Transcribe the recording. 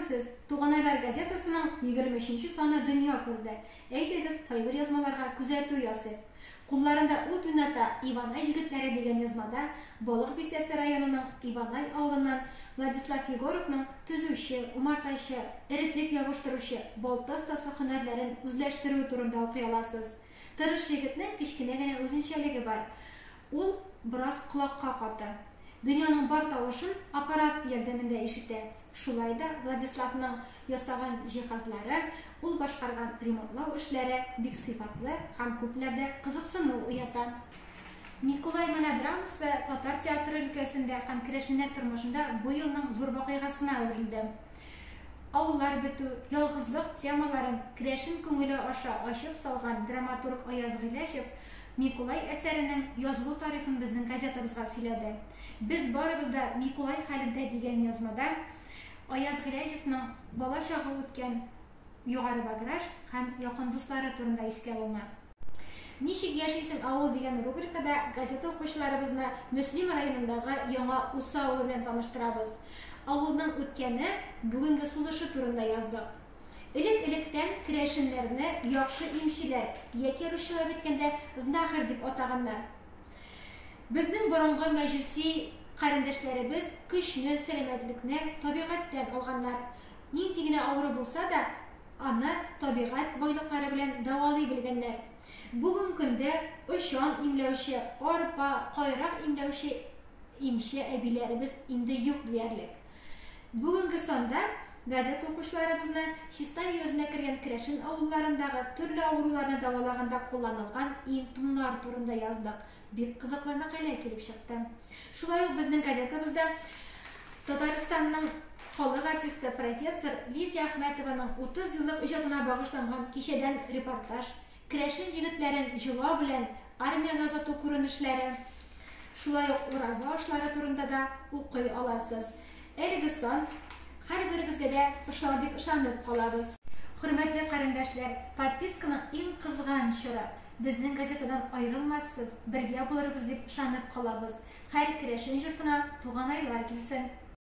сез Туганайлар газетасының 23-нче саны дөнья күрде. Әйдәгез, кайбер язмаларга күзәтү ясыйк. Кулларында ут уйната Иванай җегетләре дигән язмада Балык Бистәсе районының Иванай авылыннан Владислав Егоровның төзүче, умартачы, эреклек ябыштыручы, балта остасы һөнәрләрен үзләштерү турында укый аласыз. Тырыш егетнең кечкенә генә үзенчәлеге бар. Ул бераз колакка каты. Дөньяның бар тавышын аппарат ярдәмендә ишетә. Шулай да Владиславның ясаган җиһазлары, ул башкарган ремонтлау эшләре бик сыйфатлы һәм күпләрдә кызыксыну уята. Микулай монодрамасы татар театры өлкәсендә һәм керәшеннәр тормышында бу елның зур вакыйгасына әверелде. Авыллар бетү, ялгызлык темаларын керәшен күңеле аша ачып салган драматург Аяз Гыйләшев Микулай әсәренең язылу тарихын безнең газетабызга сөйләде. Без барыбыз да Микулай хәлендә дигән язмада Аяз Гыйләшевнең бала чагы үткән югары баграж һәм якын дуслары турында искә алына. Ничек яшисең авыл дигән рубрикада газета укучыларыбызны Мөслим районындагы яңа Усы авылы белән таныштырабыз. Авылның үткәне, бүгенге сулышы турында яздык. Элек-электән керәшеннәрне яхшы имчиләр, яки русчалап әйткәндә знахарь дип атаганнар. Безнең борынгы мәҗүси карындашларыбыз көчне, сәламәтлекне табигатьтән алганнар. Нинди генә авыру булса да, аны табигать байлыклары белән давалый белгәннәр. Бүген көндә ышан имләүче, арпа, кайрак имләүче имче әбиләребез инде юк диярлек. Бүгенге санда газета укучыларыбызны Чистай йөзенә кергән керәшен авылларындагы төрле авыруларны давалаганда кулланылган им-туннар турында яздык. Бик кызыклы мәкалә килеп чыкты. Шулай ук безнең газетабызда Татарстанның халык артисты профессор Лидия Әхмәтованың 30 еллык иҗатына багышланган кичәдән репортаж, керәшен җегетләрен җыла белән армиягә озату күренешләре, шулай ук ураза ашлары турында да укый аласыз. Әлеге сан һәрберегезгә дә бик ышанып калабыз. Хөрмәтле карындашлар, подписканың иң кызган чоры. Безнең газетадан аерылмассыз, бергә булырбыз дип ышанып калабыз. Һәр керәшен җортына Туганайлар килсен.